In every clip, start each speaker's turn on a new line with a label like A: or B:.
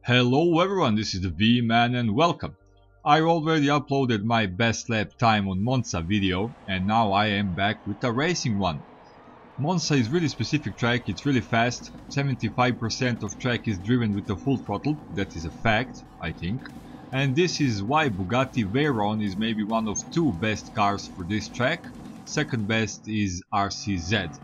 A: Hello everyone, this is the V-Man and welcome. I already uploaded my best lap time on Monza video and now I am back with a racing one. Monza is really specific track, it's really fast, 75% of track is driven with the full throttle, that is a fact, I think. And this is why Bugatti Veyron is maybe one of two best cars for this track, second best is RCZ.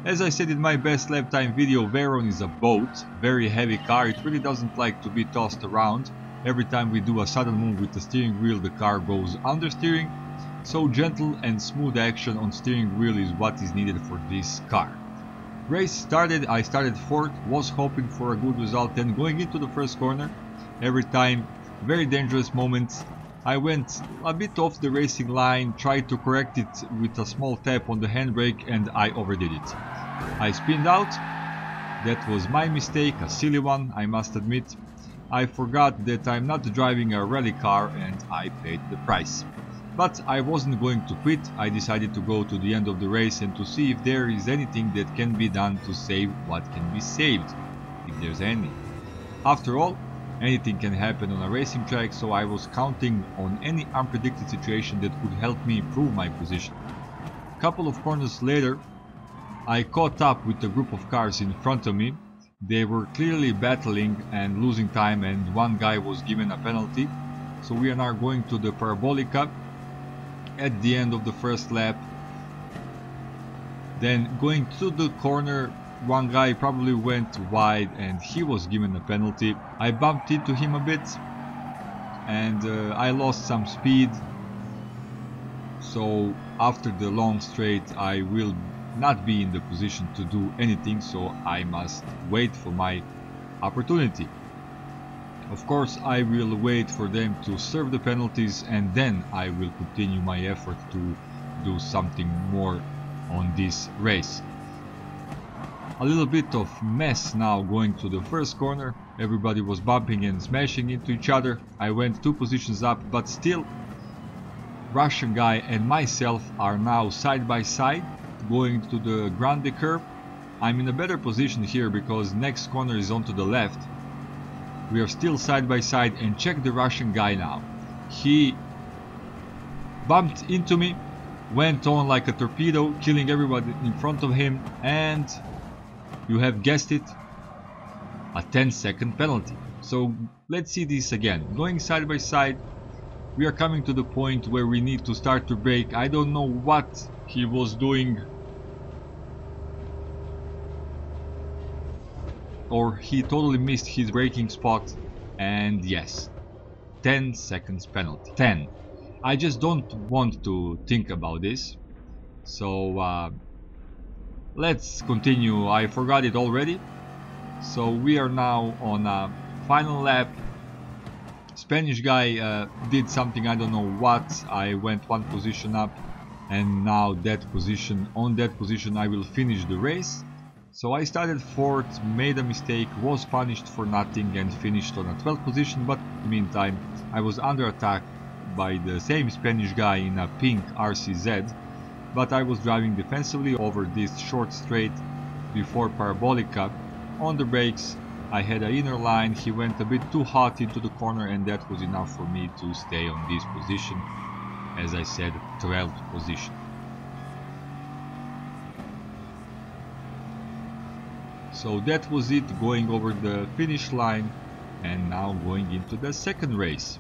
A: As I said in my best lap time video, Veyron is a boat, very heavy car, it really doesn't like to be tossed around. Every time we do a sudden move with the steering wheel, the car goes understeering. So gentle and smooth action on steering wheel is what is needed for this car. Race started, I started fourth, was hoping for a good result, and going into the first corner, every time, very dangerous moments. I went a bit off the racing line, tried to correct it with a small tap on the handbrake and I overdid it. I spinned out, that was my mistake, a silly one I must admit. I forgot that I'm not driving a rally car and I paid the price. But I wasn't going to quit, I decided to go to the end of the race and to see if there is anything that can be done to save what can be saved, if there's any. After all, anything can happen on a racing track, so I was counting on any unpredicted situation that could help me improve my position. A couple of corners later, I caught up with a group of cars in front of me. They were clearly battling and losing time, and one guy was given a penalty. So we are now going to the Parabolica at the end of the first lap. Then going to the corner, one guy probably went wide and he was given a penalty. I bumped into him a bit and I lost some speed. So after the long straight I will not be in the position to do anything, so I must wait for my opportunity. Of course I will wait for them to serve the penalties and then I will continue my effort to do something more on this race. A little bit of mess now going to the first corner. Everybody was bumping and smashing into each other. I went 2 positions up, but still Russian guy and myself are now side by side going to the Grande curve. I'm in a better position here because next corner is on to the left. We are still side by side, and check the Russian guy now. He bumped into me, went on like a torpedo, killing everybody in front of him, and you have guessed it, a 10-second penalty. So let's see this again. Going side by side, we are coming to the point where we need to start to brake. I don't know what he was doing, or he totally missed his braking spot, and yes, 10 seconds penalty. 10. I just don't want to think about this, so let's continue. I forgot it already. So we are now on a final lap. Spanish guy did something, I don't know what. I went 1 position up and now on that position I will finish the race. So I started 4th, made a mistake, was punished for nothing and finished on a 12th position, but in the meantime I was under attack by the same Spanish guy in a pink RCZ. But I was driving defensively over this short straight before Parabolica. On the brakes I had an inner line, he went a bit too hot into the corner and that was enough for me to stay on this position. As I said, 12th position. So that was it, going over the finish line and now going into the second race.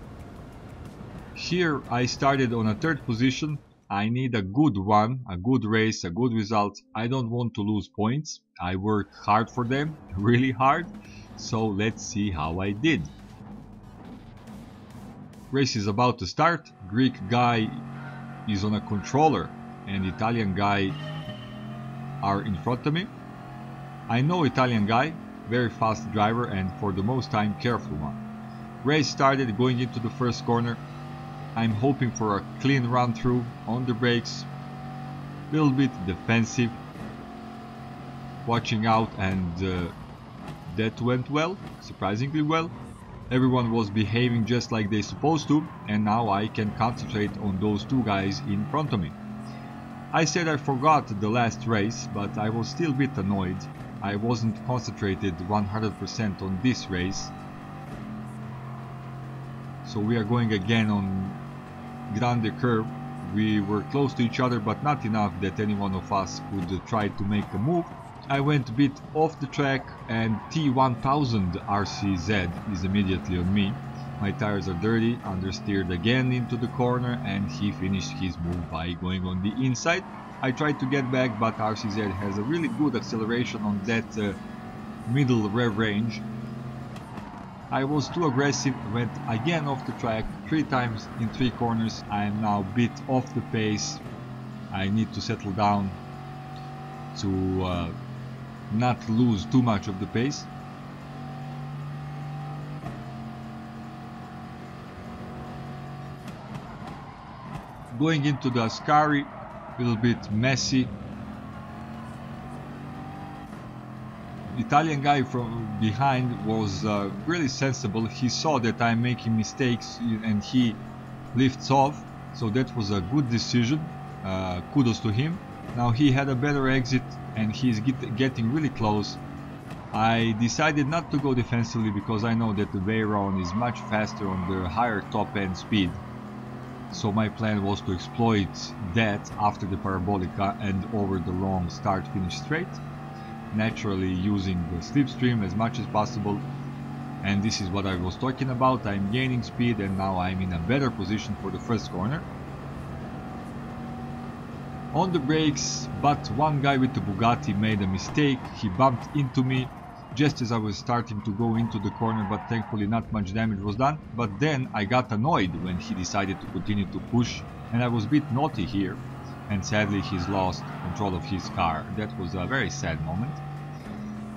A: Here I started on a 3rd position. I need a good one, a good race, a good result. I don't want to lose points. I worked hard for them, really hard. So let's see how I did. Race is about to start. Greek guy is on a controller and Italian guy are in front of me. I know Italian guy, very fast driver and for the most time careful one. Race started, going into the first corner. I'm hoping for a clean run through on the brakes, little bit defensive, watching out, and that went well, surprisingly well. Everyone was behaving just like they're supposed to, and now I can concentrate on those 2 guys in front of me. I said I forgot the last race, but I was still a bit annoyed. I wasn't concentrated 100% on this race. So we are going again on Grande curve. We were close to each other, but not enough that any one of us could try to make a move. I went a bit off the track and T1000 RCZ is immediately on me. My tires are dirty, understeered again into the corner, and he finished his move by going on the inside. I tried to get back, but RCZ has a really good acceleration on that middle rev range. I was too aggressive, went again off the track 3 times in 3 corners. I am now a bit off the pace. I need to settle down to not lose too much of the pace. Going into the Ascari, a little bit messy. Italian guy from behind was really sensible. He saw that I'm making mistakes and he lifts off, so that was a good decision. Kudos to him. Now he had a better exit and he's getting really close. I decided not to go defensively because I know that the Veyron is much faster on the higher top end speed. So my plan was to exploit that after the Parabolica and over the long start-finish straight, naturally using the slipstream as much as possible. And this is what I was talking about. I'm gaining speed and now I'm in a better position for the first corner. On the brakes, but one guy with the Bugatti made a mistake. He bumped into me just as I was starting to go into the corner, but thankfully not much damage was done. But then I got annoyed when he decided to continue to push, and I was a bit naughty here, and sadly he's lost control of his car. That was a very sad moment.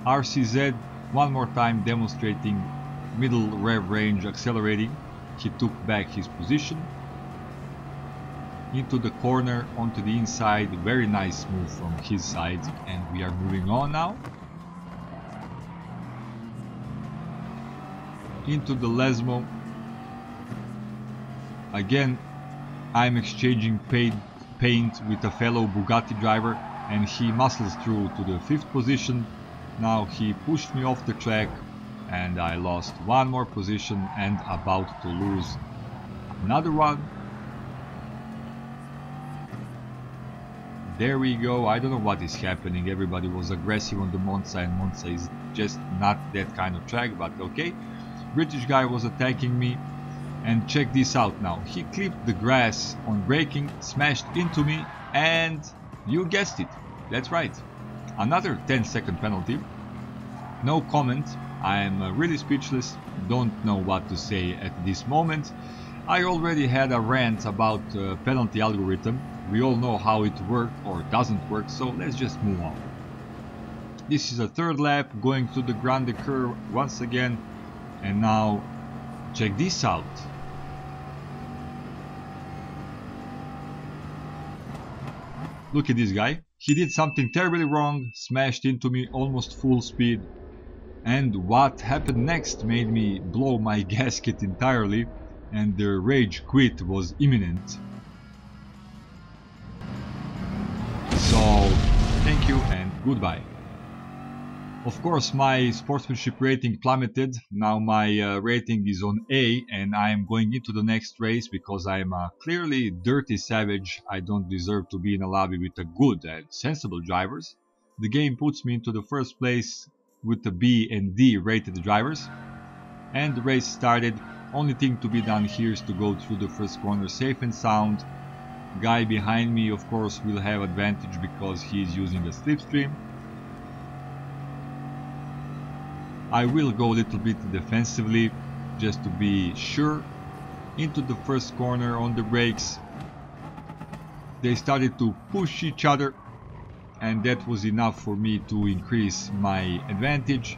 A: RCZ one more time demonstrating middle rev range accelerating. He took back his position into the corner onto the inside. Very nice move from his side, and we are moving on now into the Lesmo. Again I'm exchanging paint with a fellow Bugatti driver and he muscles through to the 5th position. Now he pushed me off the track and I lost one more position and about to lose another one. There we go. I don't know what is happening. Everybody was aggressive on the Monza, and Monza is just not that kind of track, but okay. British guy was attacking me, and check this out now. He clipped the grass on braking, smashed into me, and you guessed it. That's right. Another 10-second penalty. No comment. I am really speechless. Don't know what to say at this moment. I already had a rant about penalty algorithm. We all know how it works or doesn't work, so let's just move on. This is a 3rd lap going to the Grande curve once again, and now check this out. Look at this guy. He did something terribly wrong, smashed into me almost full speed, and what happened next made me blow my gasket entirely, and the rage quit was imminent. So thank you and goodbye. Of course my sportsmanship rating plummeted. Now my rating is on A, and I am going into the next race because I am a clearly dirty savage. I don't deserve to be in a lobby with a good and sensible drivers. The game puts me into the first place with the B and D rated drivers, and the race started. Only thing to be done here is to go through the first corner safe and sound. Guy behind me of course will have advantage because he is using the slipstream. I will go a little bit defensively just to be sure. Into the first corner on the brakes. They started to push each other, and that was enough for me to increase my advantage.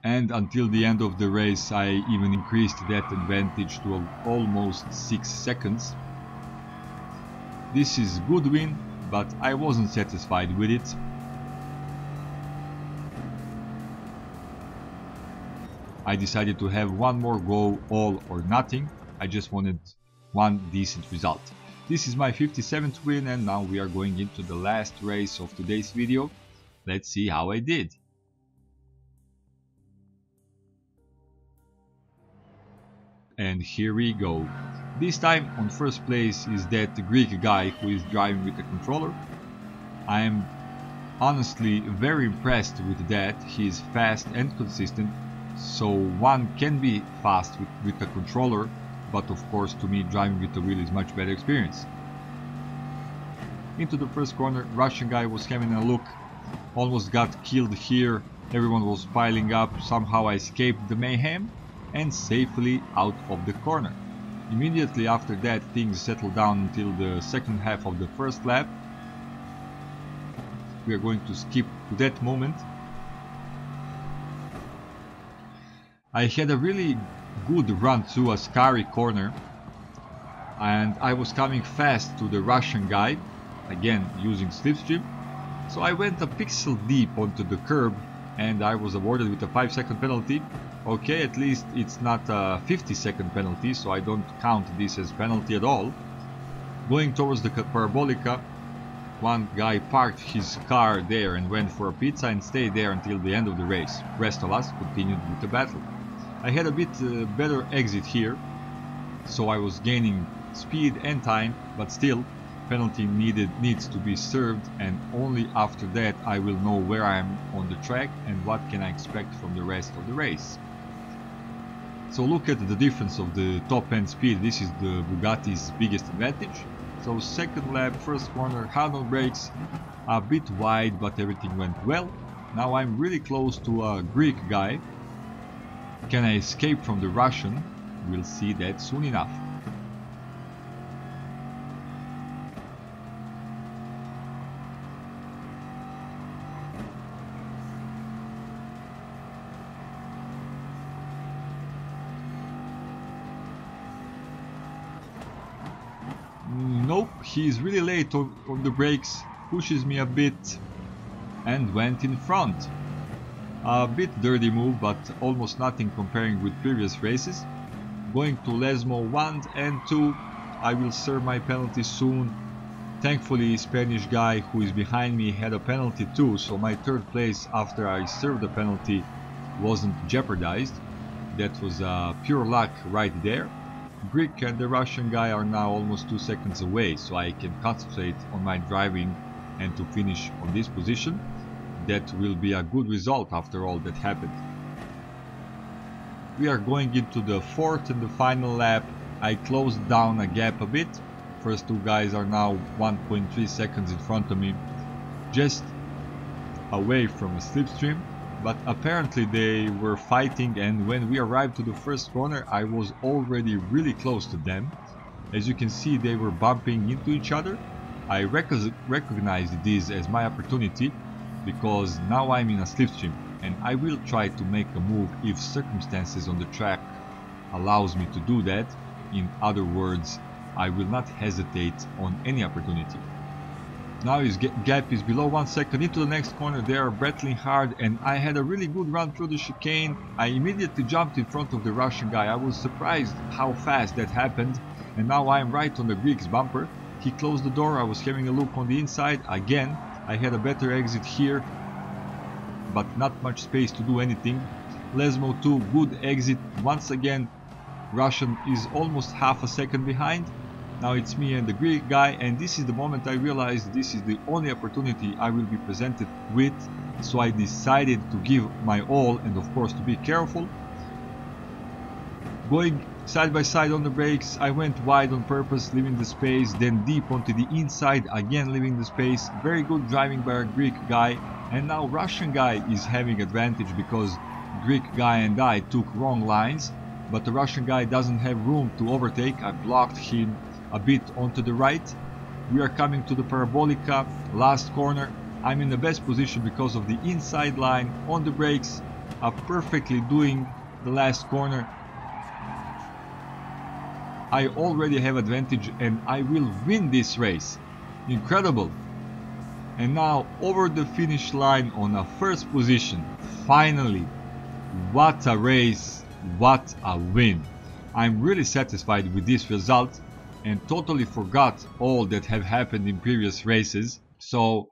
A: And until the end of the race I even increased that advantage to almost 6 seconds. This is good win, but I wasn't satisfied with it. I decided to have one more go, all or nothing. I just wanted one decent result. This is my 57th win, and now we are going into the last race of today's video. Let's see how I did. and here we go. This time on first place is that Greek guy who is driving with a controller. I am honestly very impressed with that. He is fast and consistent, so one can be fast with a controller, but of course to me driving with the wheel is much better experience. Into the first corner, Russian guy was having a look, almost got killed here, everyone was piling up, somehow I escaped the mayhem and safely out of the corner. Immediately after that things settled down until the second half of the first lap. We are going to skip to that moment. I had a really good run through a scary corner and I was coming fast to the Russian guy, again using slipstream, so I went a pixel deep onto the curb and I was awarded with a 5-second penalty. Okay, at least it's not a 50-second penalty, so I don't count this as penalty at all. Going towards the parabolica, one guy parked his car there and went for a pizza and stayed there until the end of the race. Rest of us continued with the battle. I had a bit better exit here, so I was gaining speed and time, but still penalty needs to be served, and only after that I will know where I am on the track and what can I expect from the rest of the race. So look at the difference of the top end speed. This is the Bugatti's biggest advantage. So second lap, first corner, hard on brakes, a bit wide, but everything went well. Now I'm really close to a Greek guy. Can I escape from the Russian? We'll see that soon enough. Nope, he is really late on the brakes, pushes me a bit and went in front. A bit dirty move, but almost nothing comparing with previous races. Going to Lesmo 1 and 2, I will serve my penalty soon. Thankfully, Spanish guy who is behind me had a penalty too, so my third place after I served the penalty wasn't jeopardized. That was pure luck right there. Greek and the Russian guy are now almost 2 seconds away, so I can concentrate on my driving and to finish on this position. That will be a good result after all that happened. We are going into the fourth and the final lap. I closed down a gap a bit. First two guys are now 1.3 seconds in front of me, just away from a slipstream. But apparently they were fighting, and when we arrived to the first corner I was already really close to them. As you can see, they were bumping into each other. I recognized this as my opportunity because now I'm in a slipstream and I will try to make a move if circumstances on the track allows me to do that. In other words, I will not hesitate on any opportunity. Now his gap is below 1 second. Into the next corner they are battling hard and I had a really good run through the chicane. I immediately jumped in front of the Russian guy. I was surprised how fast that happened, and now I am right on the Greek's bumper. He closed the door. I was having a look on the inside. Again, I had a better exit here, but not much space to do anything. Lesmo 2, good exit. Once again, Russian is almost half a second behind. Now it's me and the Greek guy, and this is the moment I realized this is the only opportunity I will be presented with, so I decided to give my all and of course to be careful. Going side by side on the brakes, I went wide on purpose, leaving the space, then deep onto the inside, again leaving the space. Very good driving by a Greek guy, and now Russian guy is having advantage because Greek guy and I took wrong lines, but the Russian guy doesn't have room to overtake. I blocked him a bit onto the right. We are coming to the parabolica, last corner. I'm in the best position because of the inside line on the brakes, perfectly doing the last corner. I already have advantage and I will win this race. Incredible. And now over the finish line on a first position. Finally. What a race, what a win. I'm really satisfied with this result and totally forgot all that have happened in previous races. So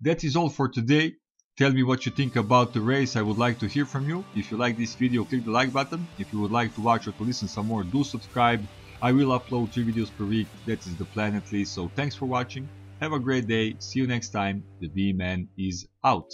A: that is all for today. Tell me what you think about the race, I would like to hear from you. If you like this video, click the like button. If you would like to watch or to listen some more, do subscribe. I will upload 3 videos per week, that is the plan at least, so thanks for watching. Have a great day, see you next time, the B-Man is out.